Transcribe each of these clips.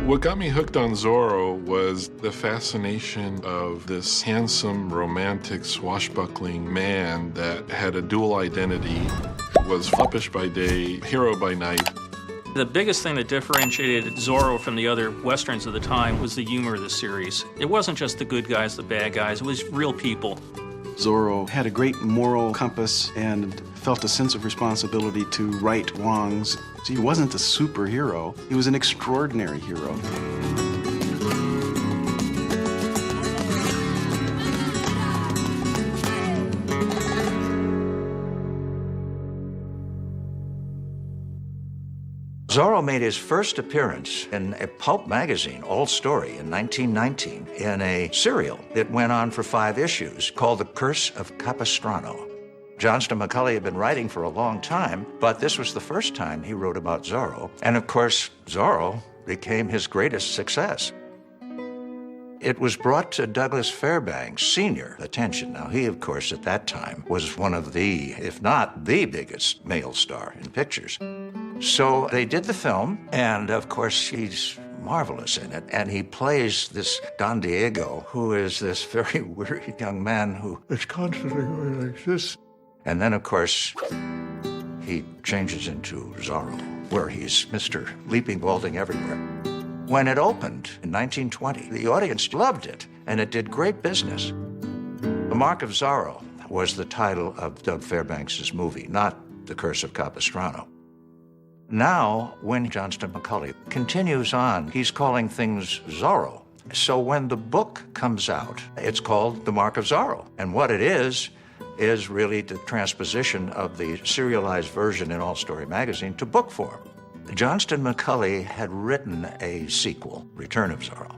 What got me hooked on Zorro was the fascination of this handsome, romantic, swashbuckling man that had a dual identity, was foppish by day, hero by night. The biggest thing that differentiated Zorro from the other westerns of the time was the humor of the series. It wasn't just the good guys, the bad guys, it was real people. Zorro had a great moral compass and felt a sense of responsibility to right wrongs. So he wasn't a superhero, he was an extraordinary hero. Zorro made his first appearance in a pulp magazine, All Story, in 1919, in a serial that went on for 5 issues called The Curse of Capistrano. Johnston McCulley had been writing for a long time, but this was the first time he wrote about Zorro. And of course, Zorro became his greatest success. It was brought to Douglas Fairbanks Sr.'s attention. Now, he, of course, at that time was one of the, if not the biggest male star in pictures. So they did the film, and of course, he's marvelous in it. And he plays this Don Diego, who is this very weary young man who is constantly going like this. And then, of course, he changes into Zorro, where he's Mr. Leaping, Balding Everywhere. When it opened in 1920, the audience loved it, and it did great business. The Mark of Zorro was the title of Doug Fairbanks' movie, not The Curse of Capistrano. Now, when Johnston McCulley continues on, he's calling things Zorro. So when the book comes out, it's called The Mark of Zorro. And what it is really the transposition of the serialized version in All Story magazine to book form. Johnston McCulley had written a sequel, Return of Zorro.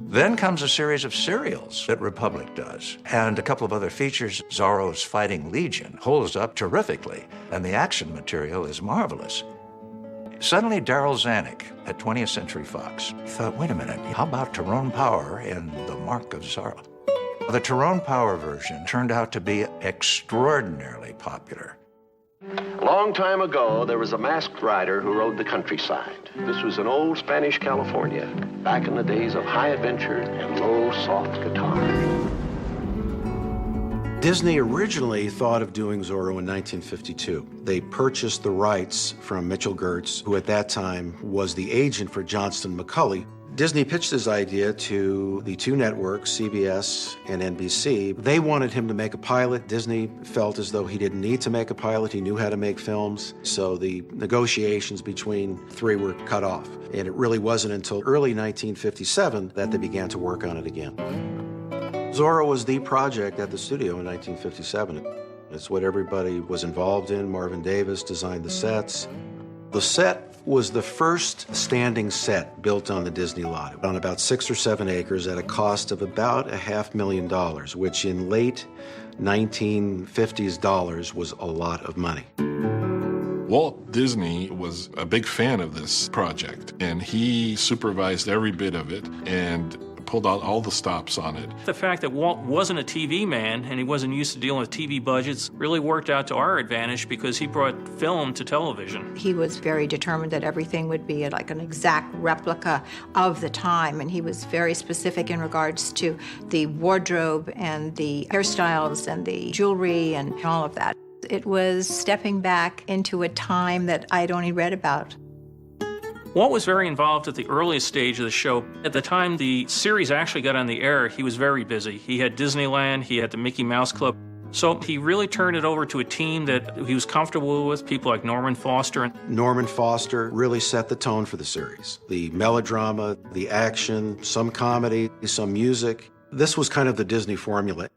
Then comes a series of serials that Republic does, and a couple of other features. Zorro's Fighting Legion holds up terrifically, and the action material is marvelous. Suddenly, Darryl Zanuck at 20th Century Fox thought, wait a minute, how about Tyrone Power in The Mark of Zorro? The Tyrone Power version turned out to be extraordinarily popular. A long time ago, there was a masked rider who rode the countryside. This was in old Spanish California, back in the days of high adventure and low, soft guitars. Disney originally thought of doing Zorro in 1952. They purchased the rights from Mitchell Gertz, who at that time was the agent for Johnston McCulley. Disney pitched his idea to the 2 networks, CBS and NBC. They wanted him to make a pilot. Disney felt as though he didn't need to make a pilot. He knew how to make films. So the negotiations between 3 were cut off. And it really wasn't until early 1957 that they began to work on it again. Zorro was the project at the studio in 1957. It's what everybody was involved in. Marvin Davis designed the sets. The set was the first standing set built on the Disney lot, on about 6 or 7 acres at a cost of about $500,000, which in late 1950s dollars was a lot of money. Walt Disney was a big fan of this project, and he supervised every bit of it and pulled out all the stops on it. The fact that Walt wasn't a TV man and he wasn't used to dealing with TV budgets really worked out to our advantage because he brought film to television. He was very determined that everything would be like an exact replica of the time, and he was very specific in regards to the wardrobe and the hairstyles and the jewelry and all of that. It was stepping back into a time that I'd only read about. Walt was very involved at the earliest stage of the show. At the time the series actually got on the air, he was very busy. He had Disneyland, he had the Mickey Mouse Club. So he really turned it over to a team that he was comfortable with, people like Norman Foster. Norman Foster really set the tone for the series. The melodrama, the action, some comedy, some music. This was kind of the Disney formula.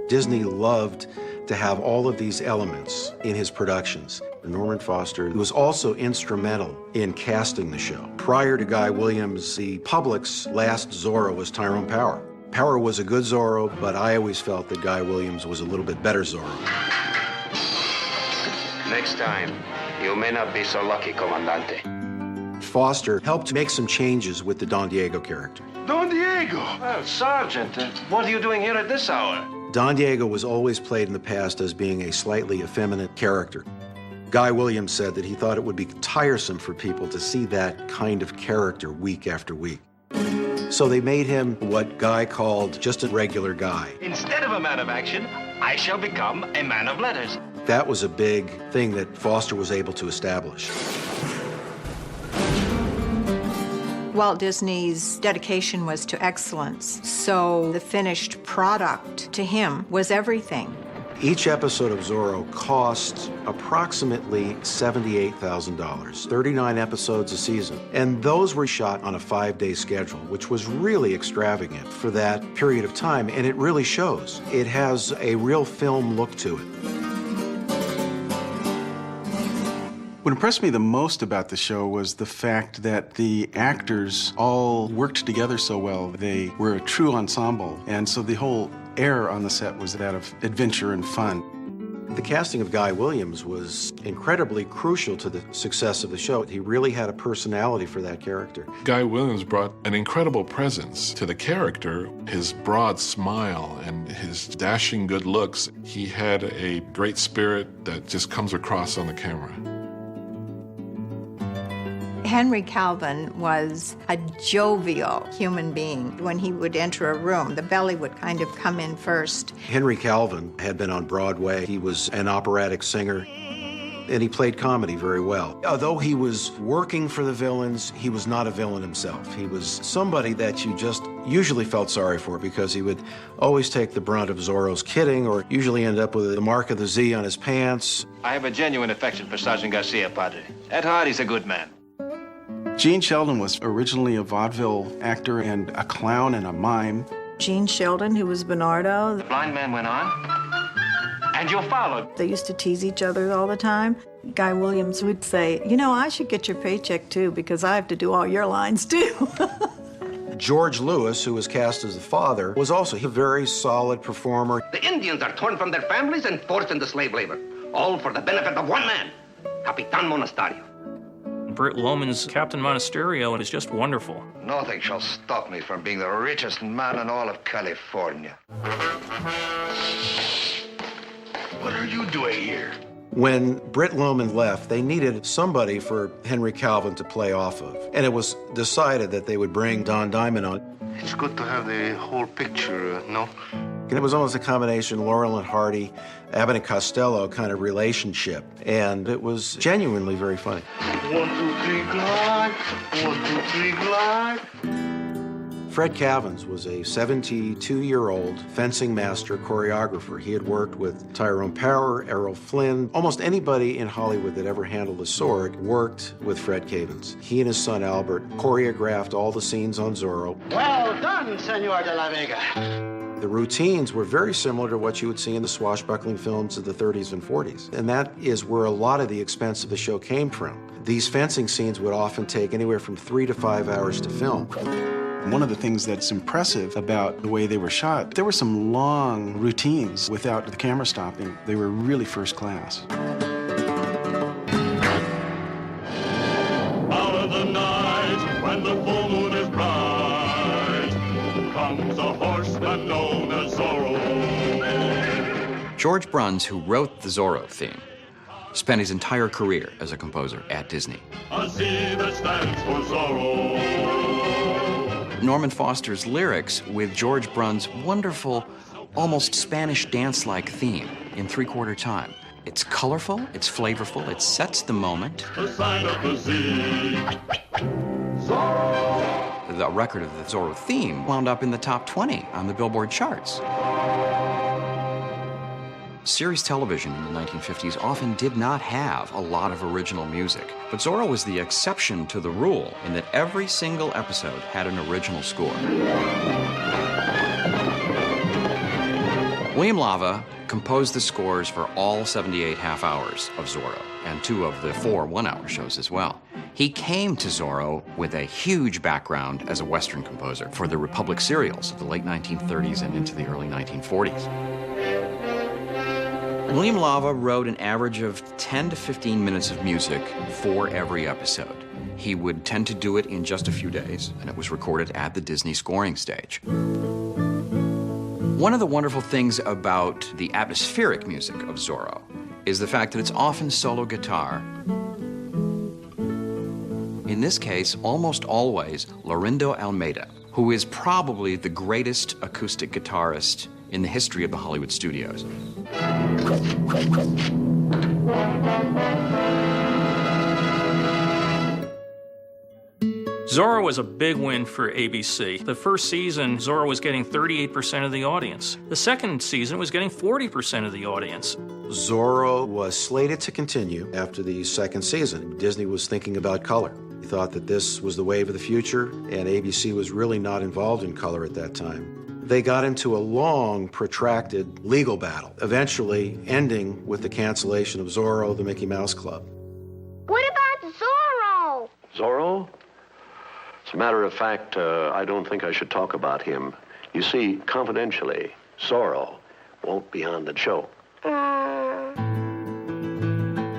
Disney loved to have all of these elements in his productions. Norman Foster was also instrumental in casting the show. Prior to Guy Williams, the public's last Zorro was Tyrone Power. Power was a good Zorro, but I always felt that Guy Williams was a little bit better Zorro. Next time, you may not be so lucky, Comandante. Foster helped make some changes with the Don Diego character. Don Diego! Well, Sergeant, what are you doing here at this hour? Don Diego was always played in the past as being a slightly effeminate character. Guy Williams said that he thought it would be tiresome for people to see that kind of character week after week. So they made him what Guy called just a regular guy. Instead of a man of action, I shall become a man of letters. That was a big thing that Foster was able to establish. Walt Disney's dedication was to excellence, so the finished product to him was everything. Each episode of Zorro cost approximately $78,000, 39 episodes a season. And those were shot on a 5-day schedule, which was really extravagant for that period of time, and it really shows. It has a real film look to it. What impressed me the most about the show was the fact that the actors all worked together so well. They were a true ensemble, and so the whole air on the set was that of adventure and fun. The casting of Guy Williams was incredibly crucial to the success of the show. He really had a personality for that character. Guy Williams brought an incredible presence to the character. His broad smile and his dashing good looks. He had a great spirit that just comes across on the camera. Henry Calvin was a jovial human being. When he would enter a room, the belly would kind of come in first. Henry Calvin had been on Broadway. He was an operatic singer, and he played comedy very well. Although he was working for the villains, he was not a villain himself. He was somebody that you just usually felt sorry for because he would always take the brunt of Zorro's kidding or usually end up with the mark of the Z on his pants. I have a genuine affection for Sergeant Garcia, Padre. At heart, he's a good man. Gene Sheldon was originally a vaudeville actor and a clown and a mime. Gene Sheldon, who was Bernardo. The blind man went on, and you followed. They used to tease each other all the time. Guy Williams would say, you know, I should get your paycheck too because I have to do all your lines too. George Lewis, who was cast as the father, was also a very solid performer. The Indians are torn from their families and forced into slave labor, all for the benefit of one man, Capitan Monasterio. Britt Loman's Captain Monasterio is just wonderful. Nothing shall stop me from being the richest man in all of California. What are you doing here? When Britt Loman left, they needed somebody for Henry Calvin to play off of. And it was decided that they would bring Don Diamond on. It's good to have the whole picture, no? And it was almost a combination Laurel and Hardy, Abbott and Costello kind of relationship. And it was genuinely very funny. 1, 2, 3, glide. 1, 2, 3, glide. Fred Cavins was a 72-year-old fencing master choreographer. He had worked with Tyrone Power, Errol Flynn. Almost anybody in Hollywood that ever handled a sword worked with Fred Cavins. He and his son Albert choreographed all the scenes on Zorro. Well done, Senor de la Vega. The routines were very similar to what you would see in the swashbuckling films of the 30s and 40s. And that is where a lot of the expense of the show came from. These fencing scenes would often take anywhere from 3 to 5 hours to film. One of the things that's impressive about the way they were shot, there were some long routines without the camera stopping. They were really first class. Out of the night, when the full moon is bright, comes a horseman known as Zorro. George Bruns, who wrote the Zorro theme, spent his entire career as a composer at Disney. A Z that stands for Zorro. Norman Foster's lyrics with George Bruns' wonderful, almost Spanish dance-like theme in 3/4 time. It's colorful, it's flavorful, it sets the moment. The sign of the Z. Zorro! The record of the Zorro theme wound up in the top 20 on the Billboard charts. Series television in the 1950s often did not have a lot of original music, but Zorro was the exception to the rule in that every single episode had an original score. William Lava composed the scores for all 78 half hours of Zorro, and 2 of the 4 one-hour shows as well. He came to Zorro with a huge background as a Western composer for the Republic serials of the late 1930s and into the early 1940s. William Lava wrote an average of 10 to 15 minutes of music for every episode. He would tend to do it in just a few days, and it was recorded at the Disney scoring stage. One of the wonderful things about the atmospheric music of Zorro is the fact that it's often solo guitar. In this case, almost always, Laurindo Almeida, who is probably the greatest acoustic guitarist in the history of the Hollywood studios. Zorro was a big win for ABC. The first season, Zorro was getting 38% of the audience. The second season was getting 40% of the audience. Zorro was slated to continue after the second season. Disney was thinking about color. He thought that this was the wave of the future, and ABC was really not involved in color at that time. They got into a long, protracted legal battle, eventually ending with the cancellation of Zorro, the Mickey Mouse Club. What about Zorro? Zorro? As a matter of fact, I don't think I should talk about him. You see, confidentially, Zorro won't be on the show.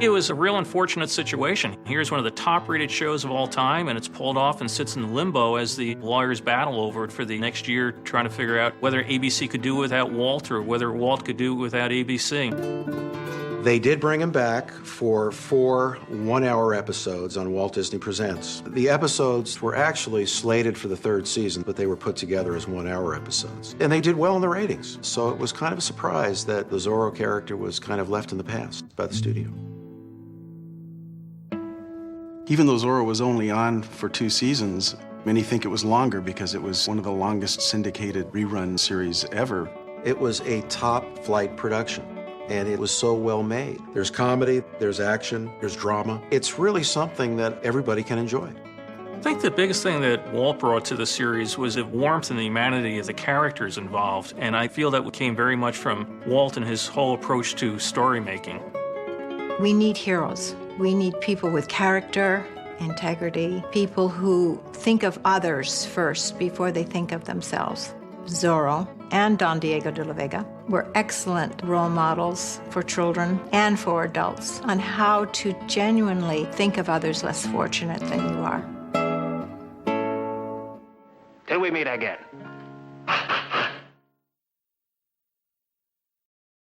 It was a real unfortunate situation. Here's one of the top-rated shows of all time, and it's pulled off and sits in limbo as the lawyers battle over it for the next year, trying to figure out whether ABC could do it without Walt or whether Walt could do it without ABC. They did bring him back for 4 one-hour episodes on Walt Disney Presents. The episodes were actually slated for the third season, but they were put together as one-hour episodes. And they did well in the ratings, so it was kind of a surprise that the Zorro character was kind of left in the past by the studio. Even though Zorro was only on for 2 seasons, many think it was longer because it was one of the longest syndicated rerun series ever. It was a top-flight production, and it was so well made. There's comedy, there's action, there's drama. It's really something that everybody can enjoy. I think the biggest thing that Walt brought to the series was the warmth and the humanity of the characters involved, and I feel that came very much from Walt and his whole approach to story making. We need heroes. We need people with character, integrity, people who think of others first before they think of themselves. Zorro and Don Diego de la Vega were excellent role models for children and for adults on how to genuinely think of others less fortunate than you are. Till we meet again.